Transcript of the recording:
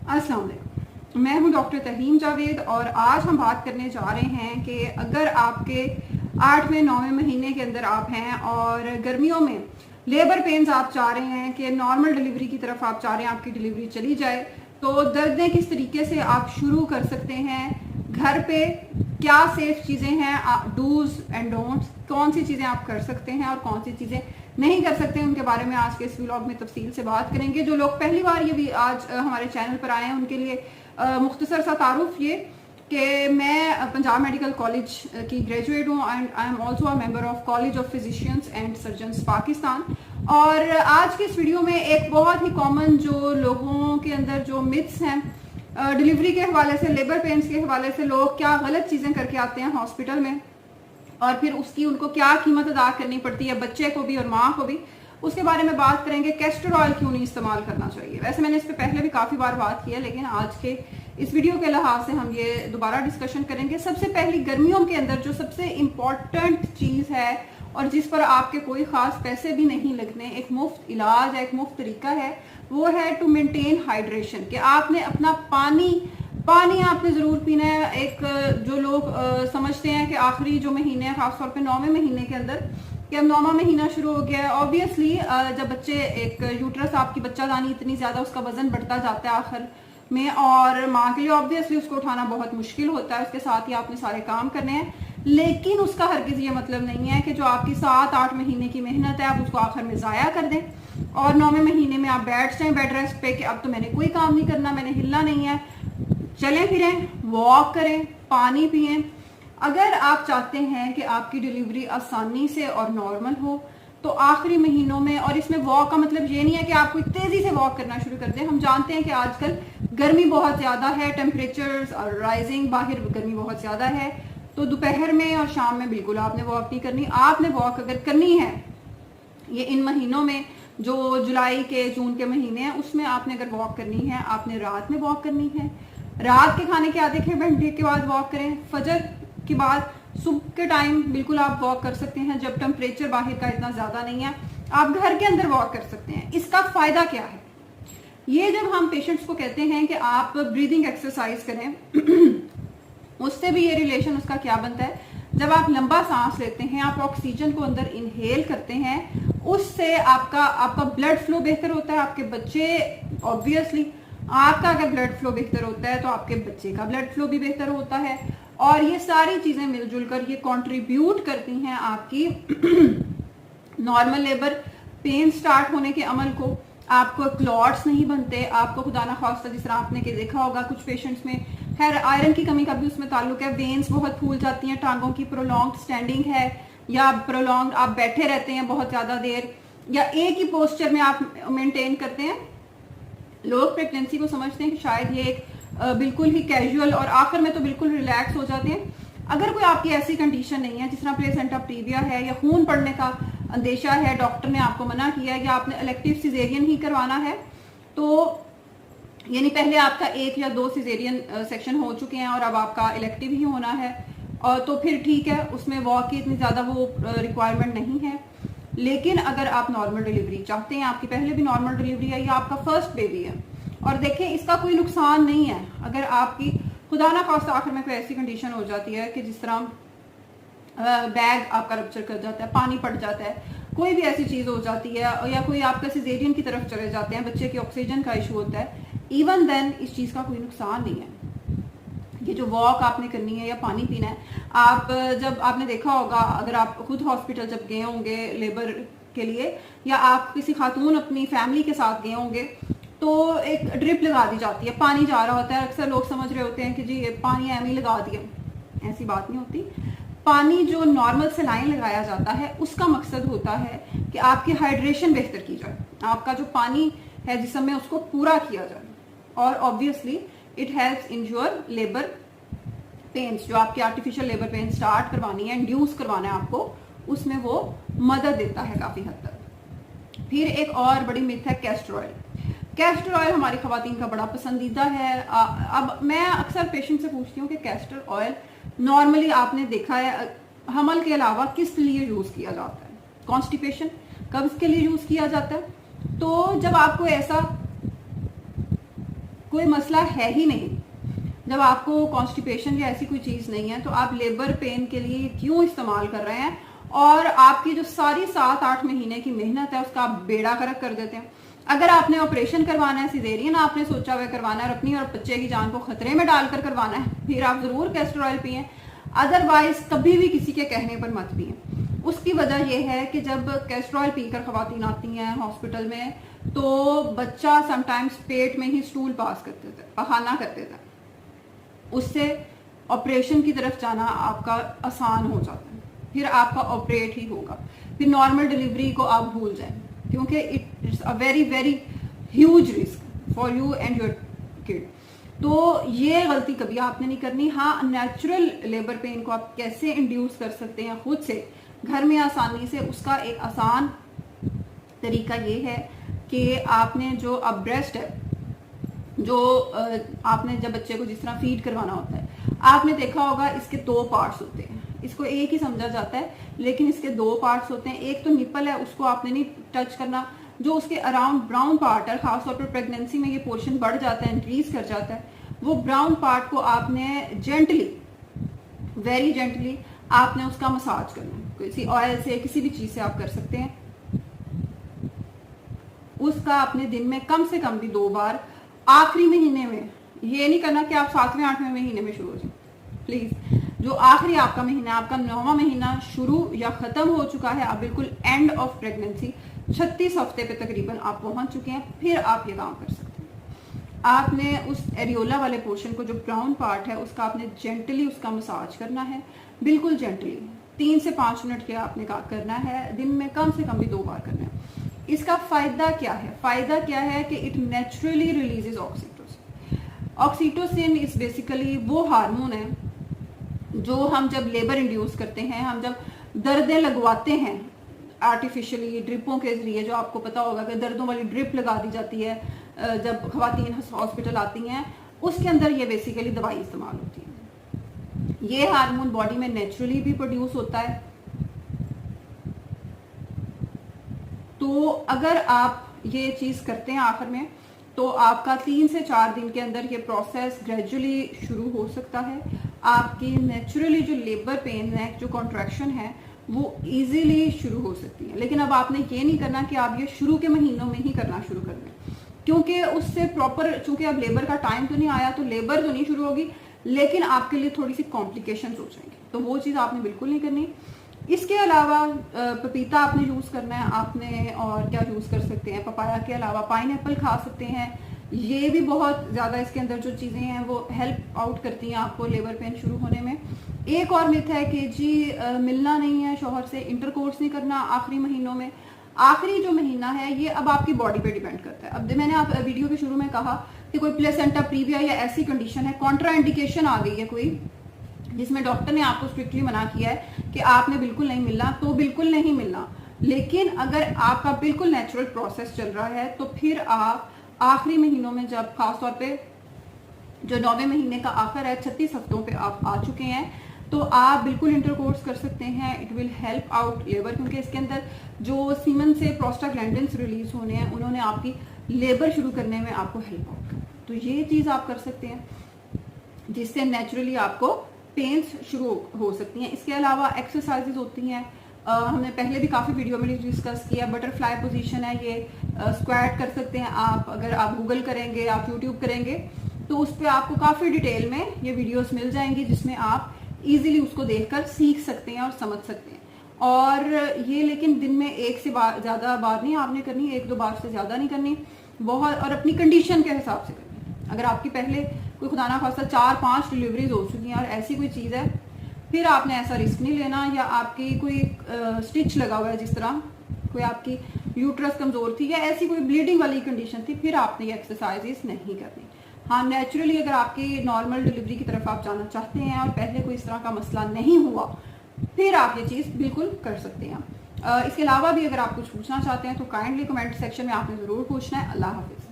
अस्सलाम वालेकुम। मैं हूं डॉक्टर तहीम जावेद और आज हम बात करने जा रहे हैं कि अगर आपके 8वें 9वें महीने के अंदर आप हैं और गर्मियों में लेबर पेन्स आप चाह रहे हैं कि नॉर्मल डिलीवरी की तरफ आप चाह रहे हैं आपकी डिलीवरी चली जाए, तो दर्दें किस तरीके से आप शुरू कर सकते हैं घर पे, क्या सेफ चीज़ें हैं, डूज एंड डोंट्स, कौन सी चीज़ें आप कर सकते हैं और कौन सी चीज़ें नहीं कर सकते, उनके बारे में आज के इस व्लॉग में तफसील से बात करेंगे। जो लोग पहली बार ये भी आज हमारे चैनल पर आए हैं उनके लिए मुख्तसर सा तारुफ ये कि मैं पंजाब मेडिकल कॉलेज की ग्रेजुएट हूँ and I am also a member of college of physicians and surgeons Pakistan. और आज की इस वीडियो में एक बहुत ही कॉमन जो लोगों के अंदर जो मिथ्स हैं डिलीवरी के हवाले से, लेबर पेन्स के हवाले से, लोग क्या गलत चीज़ें करके आते हैं हॉस्पिटल में और फिर उसकी उनको क्या कीमत अदा करनी पड़ती है, बच्चे को भी और माँ को भी, उसके बारे में बात करेंगे। कैस्टर ऑयल क्यों नहीं इस्तेमाल करना चाहिए, वैसे मैंने इस पर पहले भी काफ़ी बार बात की है, लेकिन आज के इस वीडियो के लिहाज से हम ये दोबारा डिस्कशन करेंगे। सबसे पहली, गर्मियों के अंदर जो सबसे इम्पॉर्टेंट चीज़ है और जिस पर आपके कोई ख़ास पैसे भी नहीं लगने, एक मुफ्त इलाज है, एक मुफ्त तरीका है, वो है टू मेंटेन हाइड्रेशन। कि आपने अपना पानी आपने ज़रूर पीना है। एक जो लोग समझते हैं कि आखिरी जो महीने हैं, खासतौर पे 9वें महीने के अंदर, कि अब 9वां महीना शुरू हो गया है, ऑब्वियसली जब बच्चे एक यूट्रस आपकी बच्चादानी इतनी ज़्यादा, उसका वजन बढ़ता जाता है आखिर में, और माँ के लिए ऑब्वियसली उसको उठाना बहुत मुश्किल होता है, उसके साथ ही आपने सारे काम करने हैं। लेकिन उसका हरगिज़ ये मतलब नहीं है कि जो आपकी 7-8 महीने की मेहनत है आप उसको आखिर में ज़ाया कर दें और 9वें महीने में आप बैठ जाएं बेड रेस्ट पे कि अब तो मैंने कोई काम नहीं करना, मैंने हिलना नहीं है। चलें फिरें, वॉक करें, पानी पिएं। अगर आप चाहते हैं कि आपकी डिलीवरी आसानी से और नॉर्मल हो तो आखिरी महीनों में, और इसमें वॉक का मतलब ये नहीं है कि आप कोई तेजी से वॉक करना शुरू कर दें। हम जानते हैं कि आजकल गर्मी बहुत ज़्यादा है, टेम्परेचर्स और राइजिंग, बाहर गर्मी बहुत ज़्यादा है, तो दोपहर में और शाम में बिल्कुल आपने वॉक नहीं करनी। आपने वॉक अगर करनी है ये इन महीनों में, जो जुलाई के जून के महीने हैं, उसमें आपने अगर वॉक करनी है, आपने रात में वॉक करनी है। रात के खाने के आधे घंटे के बाद वॉक करें, फजर के बाद, सुबह के टाइम बिल्कुल आप वॉक कर सकते हैं जब टेम्परेचर बाहर का इतना ज़्यादा नहीं है। आप घर के अंदर वॉक कर सकते हैं। इसका फ़ायदा क्या है, ये जब हम पेशेंट्स को कहते हैं कि आप ब्रीदिंग एक्सरसाइज करें उससे भी ये रिलेशन उसका क्या बनता है, जब आप लंबा सांस लेते हैं, आप ऑक्सीजन को अंदर इनहेल करते हैं, उससे आपका ब्लड फ्लो बेहतर होता है। आपके बच्चे, ऑब्वियसली आपका अगर ब्लड फ्लो बेहतर होता है तो आपके बच्चे का ब्लड फ्लो भी बेहतर होता है, और ये सारी चीज़ें मिलजुल कर ये कंट्रीब्यूट करती हैं आपकी नॉर्मल लेबर पेन स्टार्ट होने के अमल को। आपको क्लॉट्स नहीं बनते, आपको खुदा ना खास्ता, जिस तरह आपने के देखा होगा कुछ पेशेंट्स में, खैर आयरन की कमी का भी उसमें ताल्लुक है, वेन्स बहुत फूल जाती हैं, टांगों की प्रोलॉन्ग स्टैंडिंग है या प्रोलॉन्ग आप बैठे रहते हैं बहुत ज़्यादा देर, या एक ही पोस्चर में आप मेंटेन करते हैं। लोग प्रेगनेंसी को समझते हैं कि शायद ये एक बिल्कुल ही कैजुअल, और आखिर में तो बिल्कुल रिलैक्स हो जाते हैं। अगर कोई आपकी ऐसी कंडीशन नहीं है, जिस तरह प्लेसेंटा प्रीविया है या खून पड़ने का अंदेशा है, डॉक्टर ने आपको मना किया है या आपने इलेक्टिव सिजेरियन ही करवाना है, तो यानी पहले आपका 1 या 2 सिजेरियन सेक्शन हो चुके हैं और अब आपका इलेक्टिव ही होना है, और तो फिर ठीक है, उसमें वॉक की इतनी ज़्यादा वो रिक्वायरमेंट नहीं है। लेकिन अगर आप नॉर्मल डिलीवरी चाहते हैं, आपकी पहले भी नॉर्मल डिलीवरी है या आपका फर्स्ट बेबी है, और देखें इसका कोई नुकसान नहीं है अगर आपकी खुदा ना खास्ता आखिर में कोई ऐसी कंडीशन हो जाती है कि जिस तरह बैग आपका रप्चर कर जाता है, पानी पड़ जाता है, कोई भी ऐसी चीज़ हो जाती है, या कोई आपका सिजेरियन की तरफ चले जाते हैं, बच्चे के ऑक्सीजन का इशू होता है, इवन देन इस चीज़ का कोई नुकसान नहीं है। ये जो वॉक आपने करनी है या पानी पीना है, आप जब आपने देखा होगा, अगर आप खुद हॉस्पिटल जब गए होंगे लेबर के लिए, या आप किसी खातून अपनी फैमिली के साथ गए होंगे, तो एक ड्रिप लगा दी जाती है, पानी जा रहा होता है। अक्सर लोग समझ रहे होते हैं कि जी ये पानी एम ही लगा दिया, ऐसी बात नहीं होती। पानी जो नॉर्मल सलाइन लगाया जाता है उसका मकसद होता है कि आपकी हाइड्रेशन बेहतर की जाए, आपका जो पानी है जिसम में उसको पूरा किया जाए, और obviously it helps in your labour pains, जो आपकी आर्टिफिशियल लेबर पेन स्टार्ट करवानी है, इंड्यूस करवाना है आपको, उसमें वो मदद देता है काफ़ी हद तक। फिर एक और बड़ी मिथ है कैस्टर ऑयल। कैस्टर ऑयल हमारी खवातीन का बड़ा पसंदीदा है। अब मैं अक्सर पेशेंट से पूछती हूँ कि कैस्टर ऑयल नॉर्मली आपने देखा है हमल के अलावा किस लिए यूज़ किया जाता है, कॉन्स्टिपेशन, कब्ज के लिए यूज़ किया जाता है। तो जब आपको ऐसा कोई मसला है ही नहीं, जब आपको कॉन्स्टिपेशन या ऐसी कोई चीज़ नहीं है, तो आप लेबर पेन के लिए क्यों इस्तेमाल कर रहे हैं, और आपकी जो सारी 7-8 महीने की मेहनत है उसका आप बेड़ा गर्क कर देते हैं। अगर आपने ऑपरेशन करवाना है, सिजेरियन आपने सोचा हुआ करवाना है और अपनी और बच्चे की जान को खतरे में डालकर करवाना है, फिर आप जरूर कैस्टर ऑयल पिए, अदरवाइज कभी भी किसी के कहने पर मत पिए। उसकी वजह यह है कि जब कैस्टर ऑयल पीकर खवातीन आती हैं हॉस्पिटल में, तो बच्चा समटाइम्स पेट में ही स्टूल पास कर देता है, पखाना कर देता है, उससे ऑपरेशन की तरफ जाना आपका आसान हो जाता है, फिर आपका ऑपरेट ही होगा, फिर नॉर्मल डिलीवरी को आप भूल जाएं, क्योंकि it's a very very huge risk for you and your kid. तो ये गलती कभी आपने नहीं करनी। हाँ, नेचुरल लेबर पेन को आप कैसे इंड्यूस कर सकते हैं खुद से घर में आसानी से, उसका एक आसान तरीका ये है कि आपने जो अब ब्रेस्ट है, जो आपने जब बच्चे को जिस तरह फीड करवाना होता है, आपने देखा होगा इसके 2 पार्ट्स होते हैं, इसको एक ही समझा जाता है लेकिन इसके 2 पार्ट्स होते हैं। एक तो निपल है, उसको आपने नहीं टच करना, जो उसके अराउंड ब्राउन पार्ट है, खासतौर पर प्रेगनेंसी में ये पोर्शन बढ़ जाता है, इंक्रीज कर जाता है, वो ब्राउन पार्ट को आपने जेंटली, वेरी जेंटली आपने उसका मसाज करना है, किसी ऑयल से, किसी भी चीज से आप कर सकते हैं। उसका आपने दिन में कम से कम भी 2 बार, आखिरी महीने में, ये नहीं करना कि आप 7वें 8वें महीने में शुरू हो जाए, प्लीज। जो आखिरी आपका महीना, आपका 9वां महीना शुरू या खत्म हो चुका है, आप बिल्कुल एंड ऑफ प्रेगनेंसी 36 हफ्ते पे तकरीबन आप पहुंच चुके हैं, फिर आप ये काम कर सकते हैं। आपने उस एरियोला वाले पोर्शन को, जो ब्राउन पार्ट है, उसका आपने जेंटली उसका मसाज करना है, बिल्कुल जेंटली, 3 से 5 मिनट के आपने काम करना है, दिन में कम से कम भी 2 बार करना है। इसका फायदा क्या है? फायदा क्या है कि it naturally releases oxytocin. Oxytocin is basically वो हार्मोन है जो हम जब लेबर इंड्यूस करते हैं, हम जब दर्दें लगवाते हैं आर्टिफिशियली ड्रिपों के जरिए, जो आपको पता होगा कि दर्दों वाली ड्रिप लगा दी जाती है जब खवातीन हॉस्पिटल आती हैं, उसके अंदर ये बेसिकली दवाई इस्तेमाल होती है। ये हार्मोन बॉडी में नेचुरली भी प्रोड्यूस होता है। तो अगर आप ये चीज करते हैं आखिर में, तो आपका 3 से 4 दिन के अंदर ये प्रोसेस ग्रेजुअली शुरू हो सकता है। आपकी नेचुरली जो लेबर पेन है, जो कॉन्ट्रैक्शन है, वो इजीली शुरू हो सकती है। लेकिन अब आपने ये नहीं करना कि आप ये शुरू के महीनों में ही करना शुरू कर दें, क्योंकि उससे प्रॉपर, चूंकि अब लेबर का टाइम तो नहीं आया, तो लेबर तो नहीं शुरू होगी, लेकिन आपके लिए थोड़ी सी कॉम्प्लिकेशंस हो जाएंगी, तो वो चीज़ आपने बिल्कुल नहीं करनी। इसके अलावा पपीता आपने यूज करना है आपने, और क्या यूज कर सकते हैं, पपाया के अलावा पाइनएप्पल खा सकते हैं। ये भी बहुत ज्यादा, इसके अंदर जो चीजें हैं वो हेल्प आउट करती हैं आपको लेबर पेन शुरू होने में। एक और मिथ है कि जी मिलना नहीं है शौहर से, इंटरकोर्स नहीं करना आखिरी महीनों में। आखिरी जो महीना है ये अब आपकी बॉडी पे डिपेंड करता है। अब मैंने आप वीडियो के शुरू में कहा कि कोई प्लेसेंटा प्रीविया या ऐसी कंडीशन है, कॉन्ट्राइंडिकेशन आ गई है कोई, जिसमें डॉक्टर ने आपको स्ट्रिक्टली मना किया है कि आपने बिल्कुल नहीं मिलना, तो बिल्कुल नहीं मिलना। लेकिन अगर आपका बिल्कुल नेचुरल प्रोसेस चल रहा है, तो फिर आप आखिरी महीनों में, जब खासतौर पे जो 9वें महीने का आखिर है, 36 हफ्तों पे आप आ चुके हैं, तो आप बिल्कुल इंटरकोर्स कर सकते हैं। It will help out labour, क्योंकि इसके अंदर जो सीमन से प्रोस्टाग्लैंडिन्स रिलीज होने हैं, उन्होंने आपकी लेबर शुरू करने में आपको हेल्प आउट करना। तो ये चीज आप कर सकते हैं, जिससे नेचुरली आपको पेन्स शुरू हो सकती हैं। इसके अलावा एक्सरसाइजेज होती हैं, हमने पहले भी काफ़ी वीडियो में डिस्कस किया। बटरफ्लाई पोजीशन है, ये स्क्वाट कर सकते हैं आप। अगर आप गूगल करेंगे, आप यूट्यूब करेंगे, तो उस पर आपको काफ़ी डिटेल में ये वीडियोस मिल जाएंगी, जिसमें आप इजीली उसको देखकर सीख सकते हैं और समझ सकते हैं। और ये लेकिन दिन में 1 से ज़्यादा बार नहीं आपने करनी, 1-2 बार से ज़्यादा नहीं करनी, बहुत, और अपनी कंडीशन के हिसाब से करनी। अगर आपकी पहले कोई खुदा ना खासा 4-5 डिलीवरीज हो चुकी हैं और ऐसी कोई चीज़ है, फिर आपने ऐसा रिस्क नहीं लेना। या आपकी कोई स्टिच लगा हुआ है, जिस तरह कोई आपकी यूट्रस कमजोर थी या ऐसी कोई ब्लीडिंग वाली कंडीशन थी, फिर आपने ये एक्सरसाइजेस नहीं करनी। हाँ, नेचुरली अगर आपकी नॉर्मल डिलीवरी की तरफ आप जाना चाहते हैं और पहले कोई इस तरह का मसला नहीं हुआ, फिर आप ये चीज़ बिल्कुल कर सकते हैं। इसके अलावा भी अगर आप कुछ पूछना चाहते हैं तो काइंडली कमेंट सेक्शन में आपने ज़रूर पूछना है। अल्लाह हाफिज़।